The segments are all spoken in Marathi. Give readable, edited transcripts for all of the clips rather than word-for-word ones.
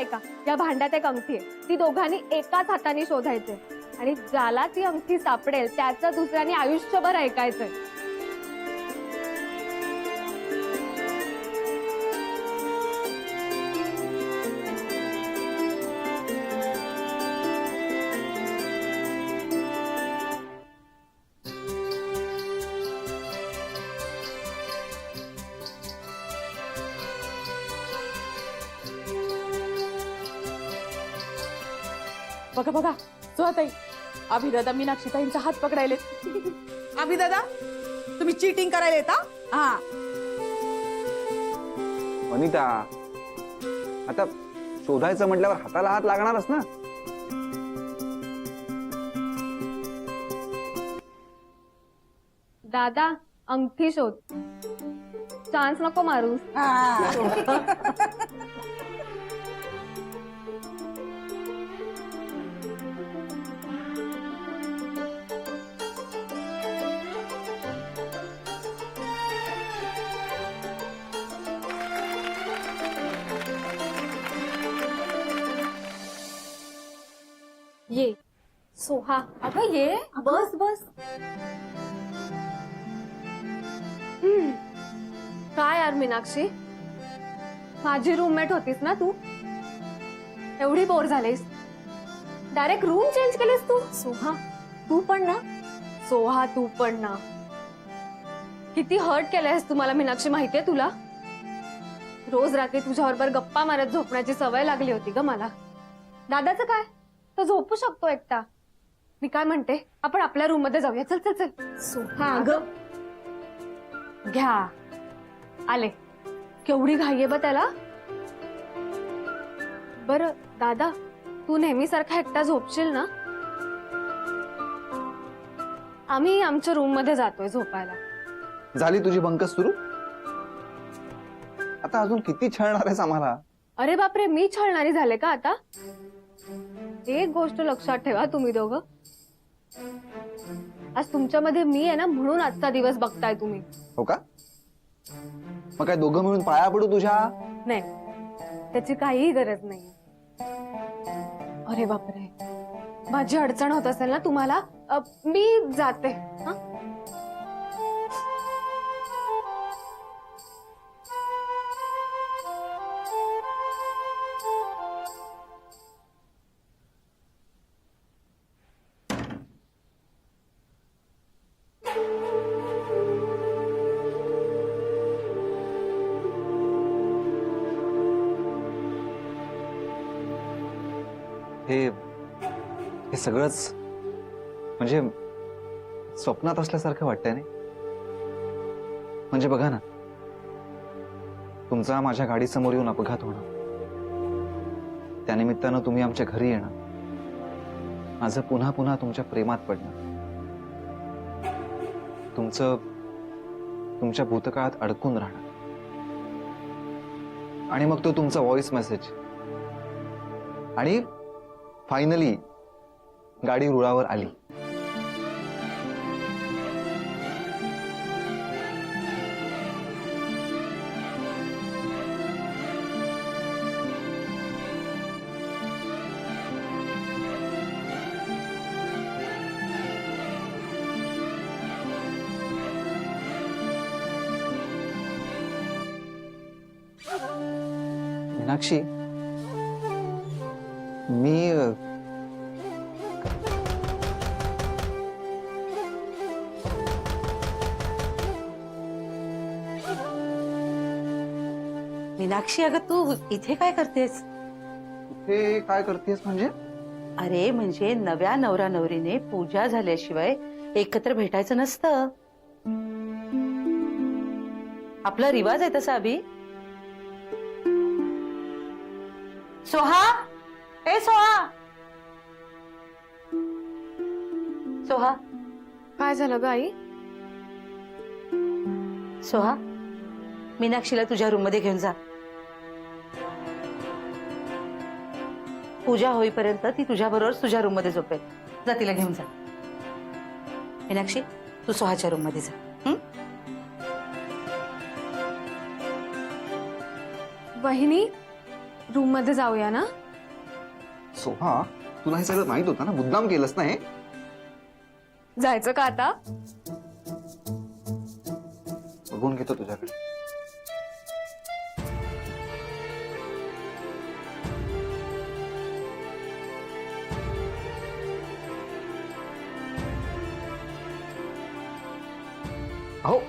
ऐका, या भांड्यात एक अंगठी आहे, ती दोघांनी एकाच हाताने शोधायचे आणि ज्याला ती अंगठी सापडेल त्याचं दुसऱ्याने आयुष्यभर ऐकायचंय. बघा बघा, सुहाताई, अभिदादा मीनाक्षीताईंचा हात पकडायले. अभिदादा, तुम्ही चीटिंग करायला येता? हा. वनिता, आता शोधायचं म्हटल्यावर हाताला हात लागणारच ना. दादा, अंगठी शोध, चान्स नको मारूस. ये सोहा, अगं ये, बस बस. काय यार मीनाक्षी, माझी रूममेट होतीस ना तू, एवढी बोर झालीस, डायरेक्ट रूम चेंज केलीस तू. सोहा तू पण ना, सोहा तू पण ना, किती हर्ट केलंयस तुम्हाला मीनाक्षी, माहितीये तुला? रोज रात्री तुझ्याबरोबर गप्पा मारत झोपण्याची सवय लागली होती ग मला. दादाचं काय, तो झोपू शकतो एकटा. मी काय म्हणते, आपण आपल्या रूम मध्ये जाऊया. चल चल चल. सोहा ग, घ्या आले. केवढी घाई आहे बा त्याला. बरं दादा, तू नेहमीसारखा एकटा झोपशील ना? आम्ही आमच्या रूम मध्ये जातोय झोपायला. झाली तुझी बंकस सुरू? आता अजून किती छळणार आहेस आम्हाला? अरे बापरे, मी छळणारी झाले का आता? एक गोष्ट लक्षात ठेवा तुम्ही दोघं, आज तुमच्यामध्ये मी आहे ना, म्हणून आजचा दिवस बघताय तुम्ही. हो का? मग काय दोघं मिळून पाया पडू तुझ्या? नाही, त्याची काहीही गरज नाही. अरे बापरे, माझी अडचण होत असेल ना तुम्हाला, मी जाते. हा, हे सगळंच म्हणजे स्वप्नात असल्यासारखं वाटतंय नाही? म्हणजे बघा ना, तुमचा माझ्या गाडीसमोर येऊन अपघात होणं, त्यानिमित्तानं तुम्ही आमच्या घरी येणं, माझं पुन्हा पुन्हा तुमच्या प्रेमात पडणं, तुमच्या भूतकाळात अडकून राहणं, आणि मग तो तुमचा व्हॉइस मेसेज, आणि फायनली गाडी रुळावर आली. मीनाक्षी, मीनाक्षी, अगं तू इथे काय करतेस? हे काय करतेस म्हणजे? अरे म्हणजे नव्या नवरा नवरीने पूजा झाल्याशिवाय एकत्र भेटायचं नसतं. आपला रिवाज आहे तसा. अभि, सोहा, ए सोहा, सोहा. काय झालं ग आई? सोहा, मीनाक्षीला तुझ्या रूम मध्ये घेऊन जा. पूजा होईपर्यंत ती तुझ्या बरोबर तुझ्या रूम मध्ये झोपेल. जा, तिला घेऊन जा. मीनाक्षी, तू सोहाच्या रूम मध्ये जा. वहिनी, रूम मध्ये जाऊया ना? सोहा, तुला हे सगळं माहित होतं ना? मुद्दाम केलंस ना हे? जायचं का आता? बघून घेतो तुझ्याकडे. अहो,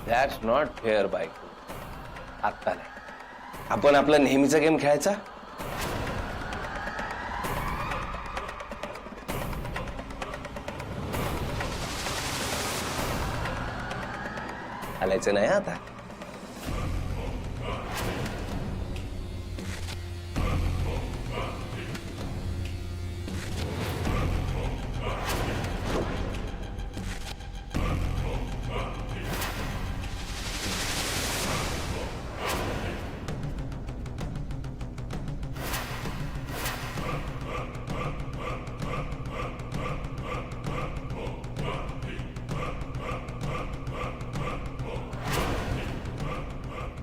दॅट्स नॉट फेअर बायको. आत्ता नाही. आपण आपला नेहमीचा गेम खेळायचा. चालायचं नाही आता.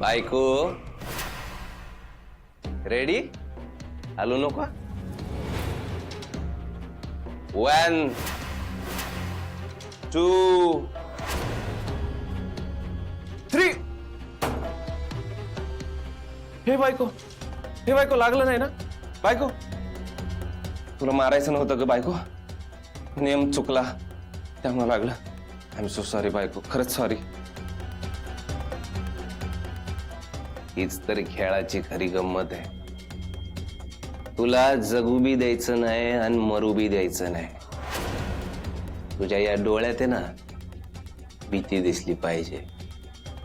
बायको रेडी? हलू नको. 1 2 3. हे बायको लागलं नाही ना? बायको, तुला मारायचं नव्हतं ग बायको. नियम चुकला त्यामुळे लागलं. आय एम सो सॉरी बायको, खरंच सॉरी. हीच तर खेळाची खरी गंमत आहे. तुला जगू बी द्यायचं नाही आणि मरू बी द्यायचं नाही. तुझ्या या डोळ्यात आहे ना भीती दिसली पाहिजे,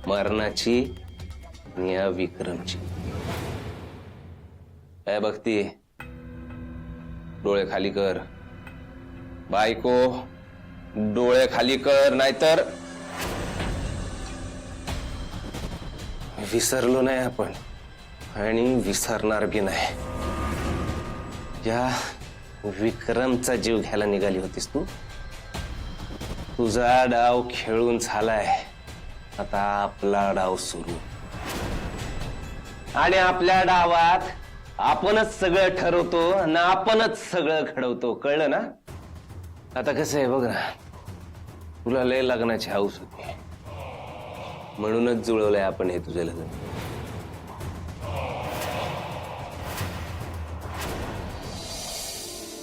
मरणाची आणि या विक्रमची. काय बघती? डोळे खाली कर बायको, डोळे खाली कर, नाहीतर विसरलो नाही आपण आणि विसरणार बी नाही. या विक्रमचा जीव घ्यायला निघाली होतीस तू. तुझा डाव खेळून झालाय, आता आपला डाव सुरू. आणि आपल्या डावात आपणच सगळं ठरवतो आणि आपणच सगळं घडवतो. कळलं ना? आता कसं आहे बघ ना, तुला लय लग्नाची हौस होती म्हणूनच जुळवलंय आपण हे तुझं लग्न.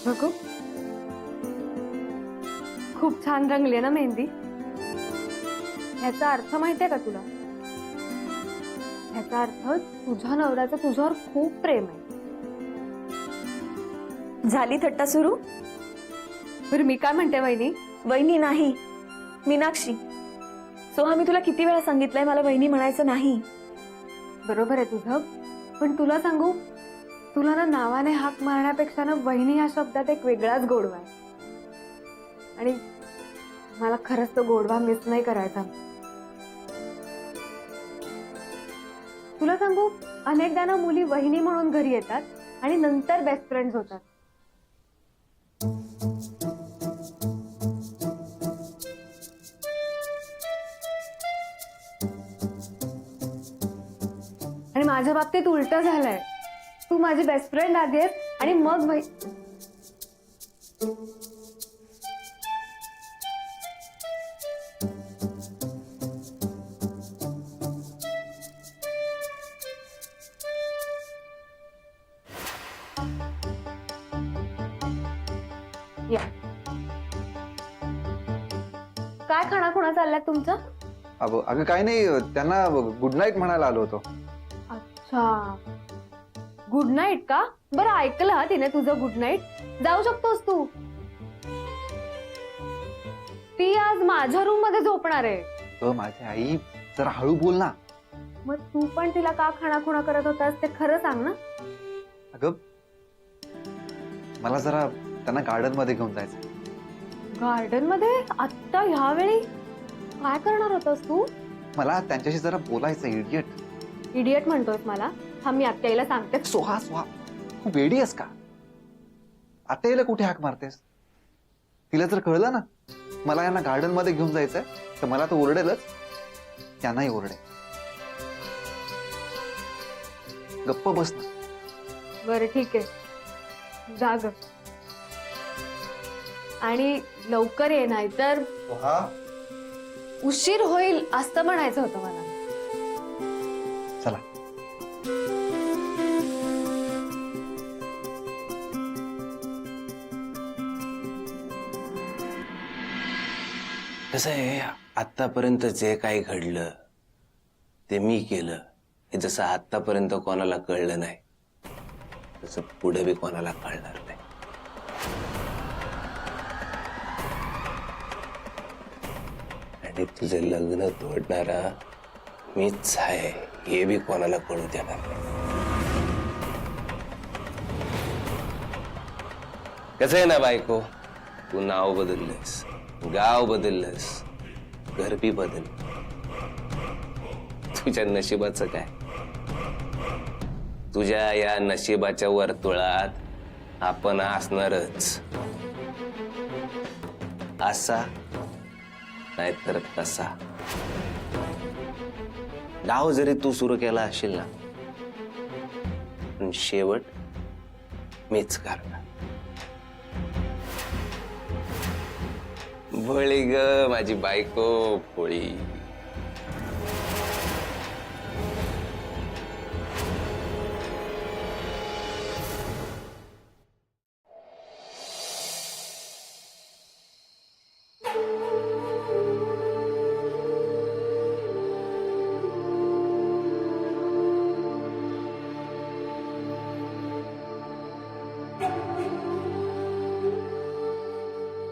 बघू, खूप छान रंगली ना मेहंदी. ह्याचा अर्थ माहितीये का तुला? ह्याचा अर्थ तुझ्या नवऱ्याचं तुझ्यावर खूप प्रेम आहे. झाली थट्टा सुरू? बरं मी काय म्हणते वहिनी? वहिनी नाही, मीनाक्षी. सोहा, मी तुला किती वेळा सांगितलंय मला वहिनी म्हणायचं नाही. बरोबर आहे तुझं, पण तुला सांगू, तुला ना नावाने हाक मारण्यापेक्षा ना वहिनी या शब्दात एक वेगळाच गोडवा आहे. आणि मला खरंच तो गोडवा मिस नाही करायचा. तुला सांगू, अनेकदा ना मुली वहिनी म्हणून घरी येतात आणि नंतर बेस्ट फ्रेंड्स होतात. आणि माझ्या बाबतीत उलट झालंय. तू माझी बेस्ट फ्रेंड आधी आहेस आणि मग या. काय खाणाखुणा चाललाय तुमचं? अगं काय नाही, त्यांना गुड नाईट म्हणायला आलो होतो. अच्छा, गुड नाईट का? बरं ऐकलं हा तिने तुझं गुड नाईट. जाऊ शकतोस तू. ती आज माझ्या रूम मध्ये झोपणार आहे. माझी आई, जरा हळू बोल ना. मग तू पण तिला का खाणाखुणा करत होतास ते खरं सांग ना. अगं, मला जरा त्यांना गार्डन मध्ये घेऊन जायचं. गार्डन मध्ये आत्ता ह्यावेळी? काय करणार होतास तू? मला त्यांच्याशी जरा बोलायचं. इडियट. इडियट म्हणतोस मला? हा मी आत्याईला सांगते. सोहा, तू वेडी आहेस का? आत्याईला कुठे हाक मारतेस? तिला जर कळलं ना मला यांना गार्डन मध्ये घेऊन जायचंय तर मला तर ओरडेलच, त्यांनाही ओरडेल. गप्प बस ना. बरं ठीक आहे, जाग. आणि लवकर ये, नाही तर उशीर होईल असं म्हणायचं होतं मला. चला. कसं आहे, आतापर्यंत जे काही घडलं ते मी केलं. हे जसं आतापर्यंत कोणाला कळलं नाही तसं पुढे बी कोणाला कळणार नाही. आणि तुझे लग्न तोडणारा मीच आहे हे बी कोणाला कळू देणार नाही. कसं आहे ना बायको, तू नाव बदललंस, गाव बदललंस, घर बी बदललं. तुझ्या नशिबाचं काय? तुझ्या या नशिबाच्या वर्तुळात आपण असणारच. असा नाहीतर तसा. डाव जरी तू सुरू केला असेल ना, पण शेवट मीच करणार. भोळी ग माझी बायको, भोळी.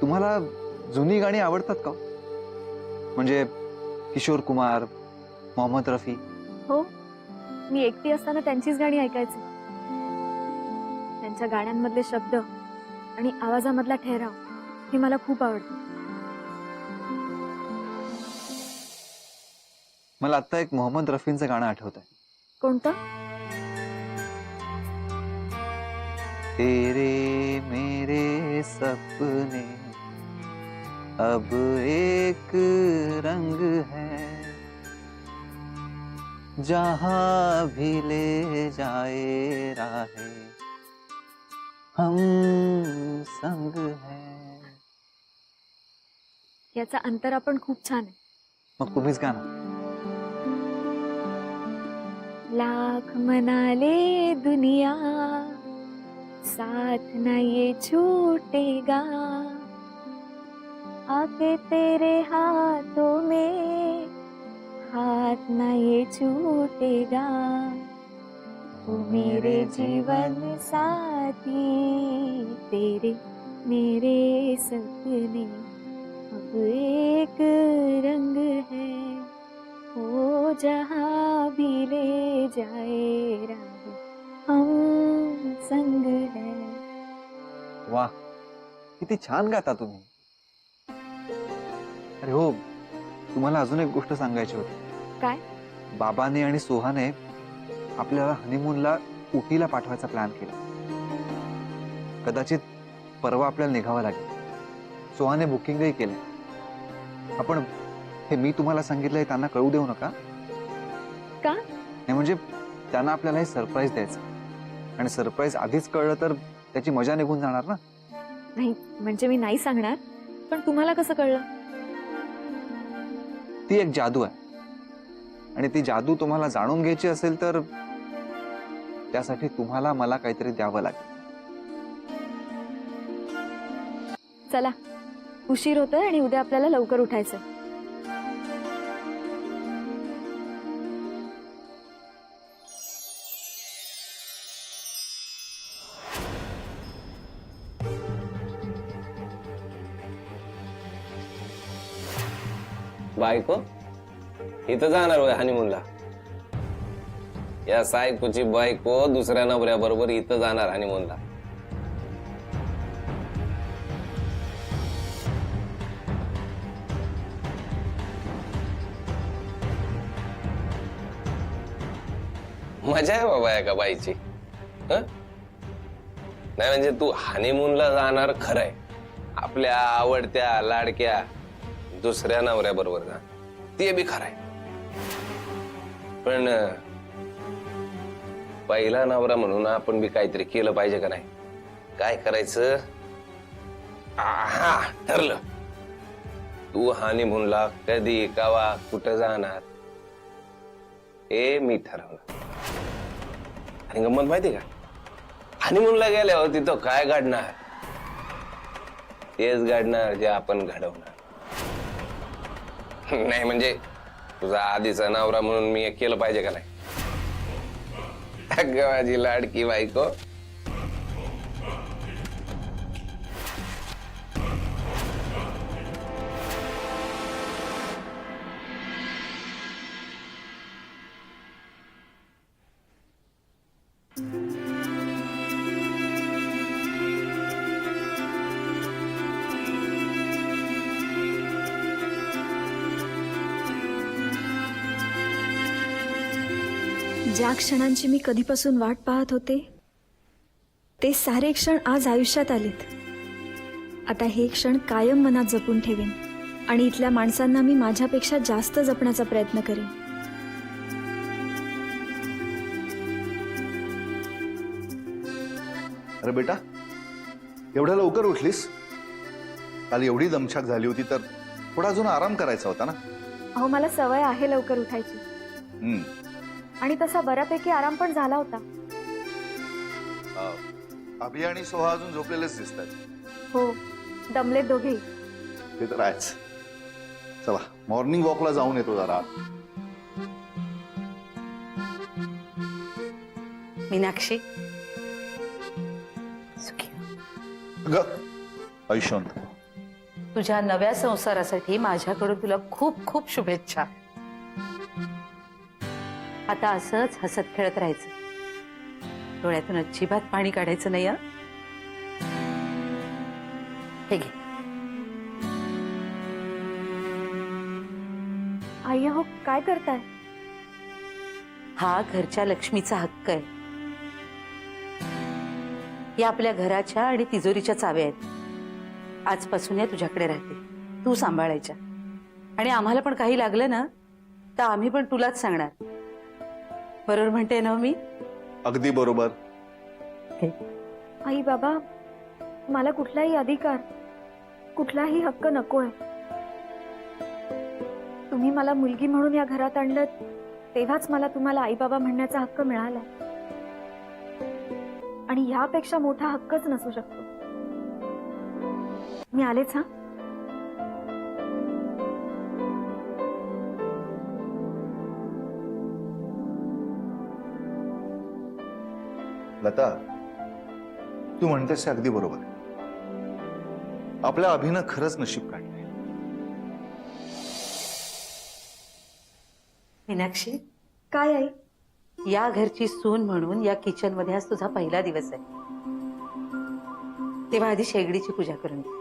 तुम्हाला जुनी गाणी आवडतात का? म्हणजे किशोर कुमार, मोहम्मद रफी. हो, मी एकटी असताना त्यांचीच गाणी ऐकायची. त्यांच्या गाण्यांमधले शब्द आणि आवाजामधला ठहराव हे मला खूप आवडतं. मला आता एक मोहम्मद रफींचं गाणं आठवत आहे. कोणतं? तेरे मेरे सपने अब एक रंग है, जहां भी ले जाए राहे हम संग है. याचा अंतरा पण खूप छान आहे. मग तुम्हीच गाणं. लाख मना ले दुनिया साथ न ये छूटेगा, आके तेरे हाथों में हाथ न ये छूटेगा, तू मेरे जीवन साथी, तेरे मेरे सपने अब एक रंग है, वो जहाँ भी ले जाए राह हम संग है. वाह, किती छान गाता तुम्ही. अरे हो, तुम्हाला अजून एक गोष्ट सांगायची होती. काय? बाबाने आणि सोहाने आपल्याला हनीमूनला उटीला पाठवायचा प्लॅन केला. कदाचित परवा आपल्याला निघावं लागेल. सोहाने बुकिंगही केलंय. आपण हे मी तुम्हाला सांगितलंय त्यांना कळू देऊ नका. का? नाही म्हणजे त्यांना आपल्याला हे सरप्राईज द्यायचं, आणि सरप्राईज आधीच कळलं तर त्याची मजा निघून जाणार ना. नाही म्हणजे मी नाही सांगणार, पण तुम्हाला कसं कळलं? ती एक जादू आहे, आणि ती जादू तुम्हाला जाणून घ्यायची असेल तर त्यासाठी तुम्हाला मला काहीतरी द्यावं लागेल. चला, उशीर होतोय आणि उद्या आपल्याला लवकर उठायचं. बायको इथं जाणार होय हनीमूनला? या सायकोची बायको दुसऱ्या नवऱ्याबरोबर इथं जाणार हनीमूनला? मजा आहे बाबा एका बाईची. हं? नाही म्हणजे तू हनीमूनला जाणार खरंय, आपल्या आवडत्या लाडक्या दुसऱ्या नवऱ्याबरोबर जा, ते बी खरंय. पहिला नवरा म्हणून आपण बी काहीतरी केलं पाहिजे का नाही? काय करायचं? हा, ठरलं. तू हनीमूनला कधी कवा कुठं जाणार हे मी ठरवलं. आणि गंमत माहिती का, हनीमूनला गेल्यावर तिथं काय घडणार तेच घडणार जे आपण घडवणार. नाही म्हणजे तुझा आधीचा नवरा म्हणून मी हे केलं पाहिजे का नाही? अगं माझी लाडकी बायको. ज्या क्षणांची मी कधीपासून वाट पाहत होते ते सारे क्षण आज आयुष्यात आलेत. आता हे क्षण कायम मनात जपून ठेवेन आणि इथल्या माणसांना मी माझ्यापेक्षा जास्त जपण्याचा प्रयत्न करेन. अरे बेटा, एवढ्या लवकर उठलीस? काल एवढी दमछाक झाली होती तर थोडा अजून आराम करायचा होता ना. अहो, मला सवय आहे लवकर उठायची आणि तसा बऱ्यापैकी आराम पण झाला होता. अभि आणि सोहा अजून झोपलेलेच दिसतात. हो, दमलेत दोघेही. ते तर आहेच. चला मॉर्निंग वॉकला जाऊन येतो जरा. मीनाक्षी, सुखी ग ऐशंत, तुझ्या नव्या संसारासाठी माझ्याकडून तुला खूप खूप शुभेच्छा. आता असंच हसत खेळत राहायचं, डोळ्यातून अजिबात पाणी काढायचं नाही. हे घे. आई हो, काय करताय? हा घरच्या लक्ष्मीचा हक्क आहे. या आपल्या घराच्या आणि तिजोरीच्या चाव्या आहेत. आजपासून या तुझ्याकडे राहते, तू सांभाळायच्या. आणि आम्हाला पण काही लागलं ना तर आम्ही पण तुलाच सांगणार. बरोबर म्हणते ना मी? अगदी बरोबर. आई बाबा, मला कुठलाही अधिकार, कुठलाही हक्क नकोय. तुम्ही मला मुलगी म्हणून या घरात आणलं तेव्हाच मला तुम्हाला आई बाबा म्हणण्याचा हक्क मिळाला. आणि ह्यापेक्षा मोठा हक्कच नसू शकतो. मी आलेच. हा, लता, तू म्हणतेस ते अगदी बरोबर. आपल्या अभिनं खरंच नशीब काढलंय. मीनाक्षी, काय आई? या घरची सून म्हणून या किचन मध्ये आज तुझा पहिला दिवस आहे. तेव्हा आधी शेगडीची पूजा करून घे.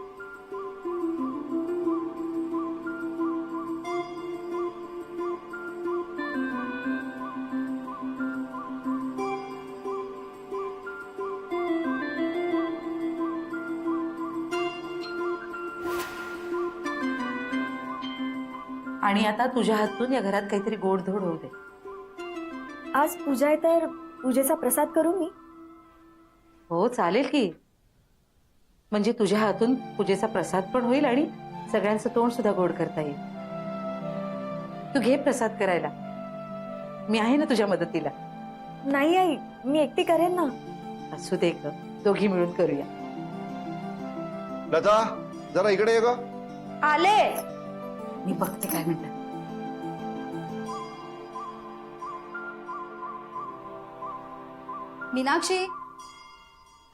आणि आता तुझ्या हातून या घरात काहीतरी गोडधोड होऊ दे. आज पूजा आहे तर पूजेचा प्रसाद करू मी? हो चालेल की. म्हणजे तुझ्या हातून पूजेचा प्रसाद पण होईल आणि सगळ्यांचं तोंड सुद्धा गोड करता येईल. तू घे प्रसाद करायला, मी आहे ना तुझ्या मदतीला. नाही आई, मी एकटी करेन ना. असू दे ग, दोघी मिळून करूया. लता, जरा इकडे ये ग. आले, मी बघते काय म्हणतात. मीनाक्षी,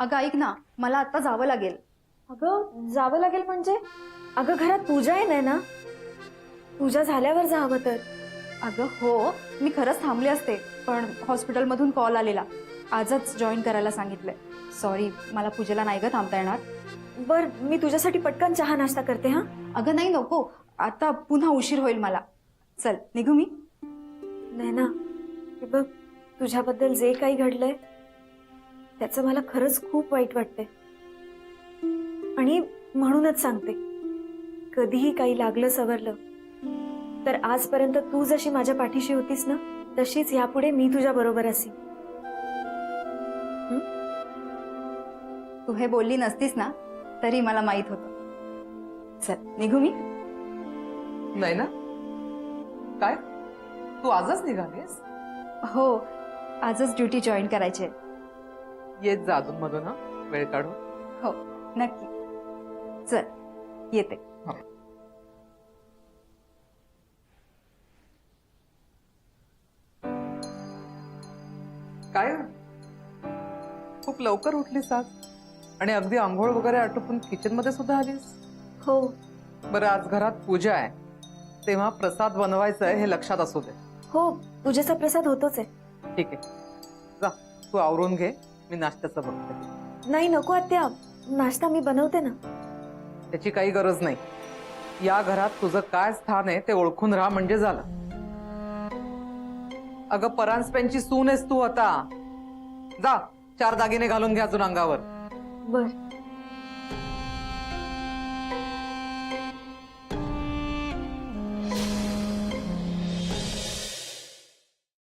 अगं ऐक ना, मला आता जावं लागेल. अगं जावं लागेल म्हणजे? अगं घरात पूजा आहे ना. पूजा झाल्यावर जावं तर. अगं हो, मी खरंच थांबले असते पण हॉस्पिटलमधून कॉल आलेला, आजच जॉईन करायला सांगितलंय. सॉरी, मला पूजेला नाही ग थांबता येणार. बर, मी तुझ्यासाठी पटकन चहा नाश्ता करते. हा, अगं नाही, नको, आता पुन्हा उशीर होईल मला. चल निघू मी. नाही ना, हे बघ, तुझ्याबद्दल जे काही घडलंय त्याचं मला खरंच खूप वाईट वाटतंय. आणि म्हणूनच सांगते, कधीही काही लागलं सवरलं तर आजपर्यंत तू जशी माझ्या पाठीशी होतीस ना, तशीच यापुढे मी तुझ्या बरोबर असेन. तू हे बोलली नसतीस ना तरी मला माहित होतं. चल निघू मी. नाही ना काय तू आजच निघालीस? हो, आजच ड्युटी जॉईन करायची आहे. येत जा अजून मधून हा वेळ काढून. हो नक्की. चल येते. काय खूप लवकर उठलीस आज आणि अगदी आंघोळ वगैरे आटोपून किचन मध्ये सुद्धा आलीस. हो. बरं आज घरात पूजा आहे तेव्हा प्रसाद बनवायचा आहे हे लक्षात असू दे. हो, पूजेचा प्रसाद होतोच आहे. ठीक आहे जा तू आवरून घे मी नाश्त्याचं बघते. नाही नको आत्या, नाश्ता मी बनवते ना. त्याची काही गरज नाही. या घरात तुझं काय स्थान आहे ते ओळखून राहा म्हणजे झालं. अगं परांजपेंची सून आहेस तू आता. जा 4 दागिने घालून घ्या अजून अंगावर. बर.